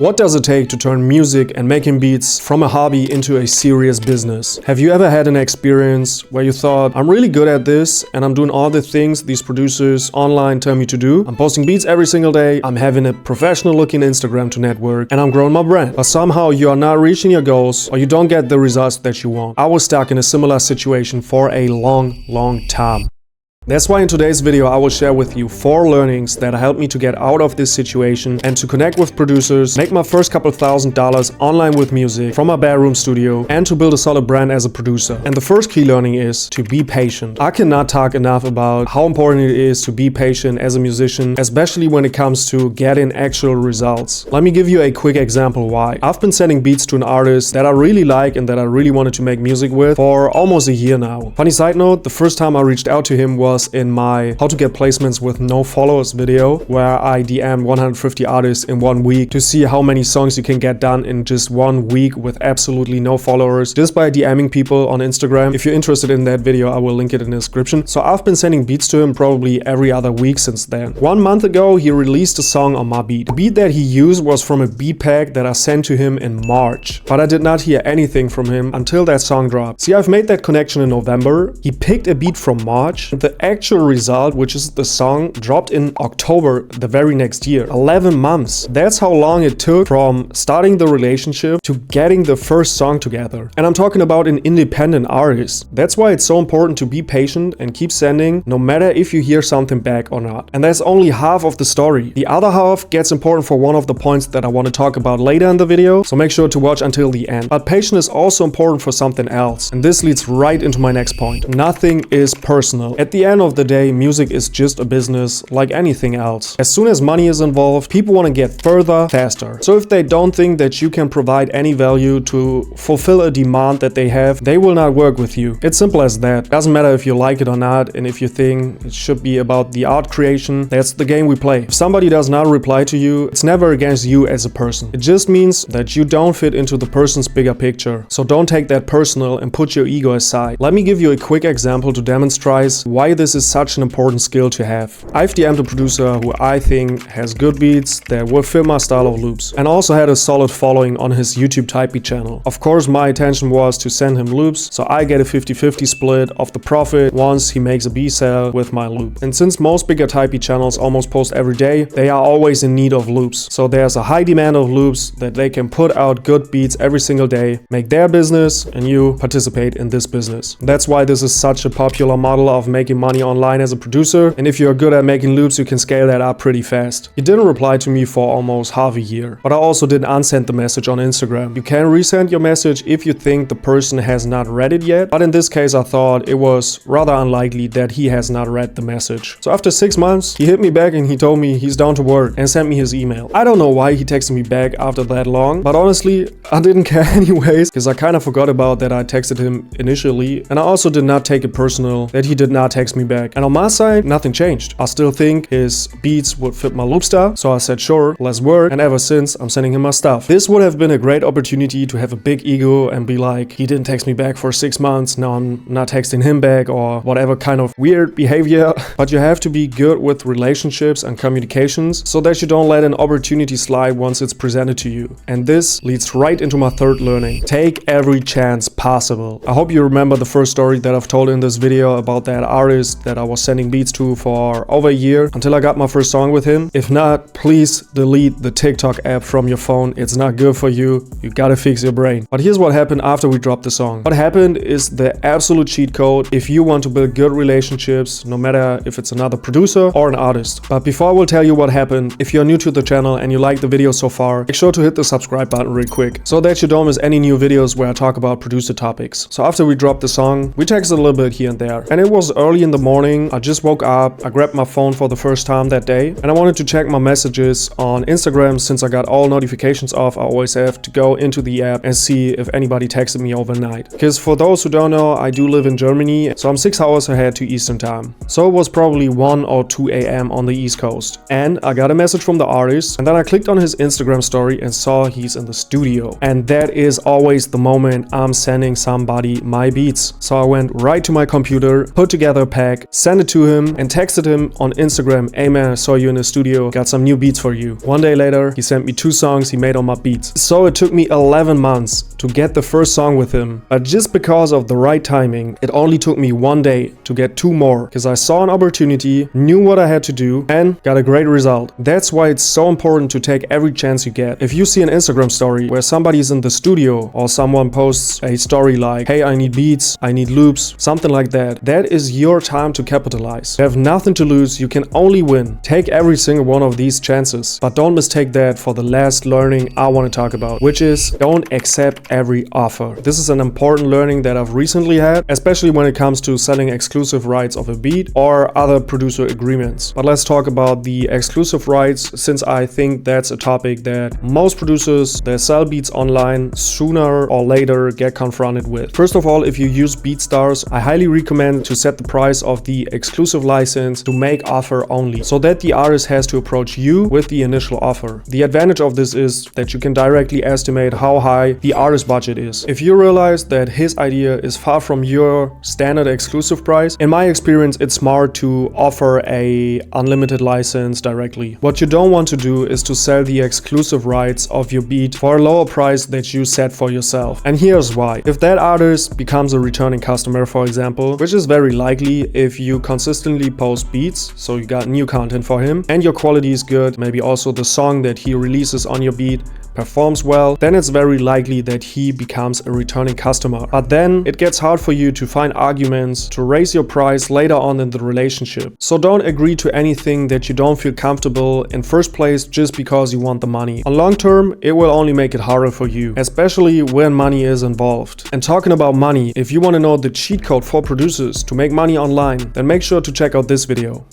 What does it take to turn music and making beats from a hobby into a serious business? Have you ever had an experience where you thought, I'm really good at this and I'm doing all the things these producers online tell me to do? I'm posting beats every single day, I'm having a professional looking Instagram to network, and I'm growing my brand. But somehow you are not reaching your goals or you don't get the results that you want. I was stuck in a similar situation for a long time. That's why in today's video I will share with you 4 learnings that helped me to get out of this situation and to connect with producers, make my first couple $1,000s online with music from my bedroom studio, and to build a solid brand as a producer. And the first key learning is to be patient. I cannot talk enough about how important it is to be patient as a musician, especially when it comes to getting actual results. Let me give you a quick example why. I've been sending beats to an artist that I really like and that I really wanted to make music with for almost a year now. Funny side note, the first time I reached out to him was in my how to get placements with no followers video, where I DM'd 150 artists in 1 week to see how many songs you can get done in just 1 week with absolutely no followers, just by DMing people on Instagram. If you're interested in that video, I will link it in the description. So I've been sending beats to him probably every other week since then. 1 month ago, he released a song on my beat. The beat that he used was from a beat pack that I sent to him in March, but I did not hear anything from him until that song dropped. See, I've made that connection in November. He picked a beat from March. The actual result, which is the song, dropped in October the very next year. 11 months. That's how long it took from starting the relationship to getting the first song together. And I'm talking about an independent artist. That's why it's so important to be patient and keep sending, no matter if you hear something back or not. And that's only half of the story. The other half gets important for one of the points that I want to talk about later in the video, so make sure to watch until the end. But patience is also important for something else. And this leads right into my next point. Nothing is personal. At the end of the day, music is just a business like anything else. As soon as money is involved, people want to get further, faster. So if they don't think that you can provide any value to fulfill a demand that they have, they will not work with you. It's simple as that. Doesn't matter if you like it or not, and if you think it should be about the art creation, that's the game we play. If somebody does not reply to you, it's never against you as a person. It just means that you don't fit into the person's bigger picture. So don't take that personal and put your ego aside. Let me give you a quick example to demonstrate why this is such an important skill to have. I've DM'd a producer who I think has good beats that will fit my style of loops, and also had a solid following on his YouTube typey channel. Of course, my intention was to send him loops, so I get a 50-50 split of the profit once he makes a B-sell with my loop. And since most bigger typey channels almost post every day, they are always in need of loops. So there's a high demand of loops that they can put out good beats every single day, make their business, and you participate in this business. That's why this is such a popular model of making money online as a producer, and if you're good at making loops, you can scale that up pretty fast. He didn't reply to me for almost half a year, but I also didn't unsend the message on Instagram. You can resend your message if you think the person has not read it yet, but in this case I thought it was rather unlikely that he has not read the message. So after 6 months, he hit me back and he told me he's down to work and sent me his email. I don't know why he texted me back after that long, but honestly, I didn't care anyways, because I kind of forgot about that I texted him initially, and I also did not take it personal that he did not text me back. And on my side, nothing changed. I still think his beats would fit my loop style, so I said sure, let's work, and ever since I'm sending him my stuff. This would have been a great opportunity to have a big ego and be like, he didn't text me back for 6 months, now I'm not texting him back, or whatever kind of weird behavior. But you have to be good with relationships and communications so that you don't let an opportunity slide once it's presented to you. And this leads right into my third learning. Take every chance possible. I hope you remember the first story that I've told in this video about that artist that I was sending beats to for over a year until I got my first song with him. If not, please delete the TikTok app from your phone. It's not good for you. You gotta fix your brain. But here's what happened after we dropped the song. What happened is the absolute cheat code if you want to build good relationships, no matter if it's another producer or an artist. But before I will tell you what happened, if you're new to the channel and you like the video so far, make sure to hit the subscribe button real quick so that you don't miss any new videos where I talk about producer topics. So after we dropped the song, we texted a little bit here and there, and it was early in the morning. I just woke up, I grabbed my phone for the first time that day, and I wanted to check my messages on Instagram. Since I got all notifications off, I always have to go into the app and see if anybody texted me overnight. Because for those who don't know, I do live in Germany, so I'm 6 hours ahead to Eastern time. So it was probably 1 or 2 a.m. on the East Coast. And I got a message from the artist, and then I clicked on his Instagram story and saw he's in the studio. And that is always the moment I'm sending somebody my beats. So I went right to my computer, put together a pack, back, sent it to him, and texted him on Instagram, "Hey man, I saw you in the studio, got some new beats for you." One day later, he sent me 2 songs he made on my beats. So it took me 11 months to get the first song with him. But just because of the right timing, it only took me 1 day to get 2 more, because I saw an opportunity, knew what I had to do, and got a great result. That's why it's so important to take every chance you get. If you see an Instagram story where somebody's in the studio, or someone posts a story like, "Hey, I need beats, I need loops," something like that, that is your time to capitalize. You have nothing to lose, you can only win. Take every single one of these chances, but don't mistake that for the last learning I want to talk about, which is don't accept every offer. This is an important learning that I've recently had, especially when it comes to selling exclusive rights of a beat or other producer agreements. But let's talk about the exclusive rights, since I think that's a topic that most producers that sell beats online sooner or later get confronted with. First of all, if you use BeatStars, I highly recommend to set the price of the exclusive license to make offer only, so that the artist has to approach you with the initial offer. The advantage of this is that you can directly estimate how high the artist budget is. If you realize that his idea is far from your standard exclusive price, in my experience, it's smart to offer a unlimited license directly. What you don't want to do is to sell the exclusive rights of your beat for a lower price that you set for yourself. And here's why. If that artist becomes a returning customer, for example, which is very likely if you consistently post beats, so you got new content for him, and your quality is good, maybe also the song that he releases on your beat performs well, then it's very likely that he becomes a returning customer. But then it gets hard for you to find arguments to raise your price later on in the relationship. So don't agree to anything that you don't feel comfortable in first place just because you want the money. On long term, it will only make it harder for you, especially when money is involved. And talking about money, if you want to know the cheat code for producers to make money online, then make sure to check out this video.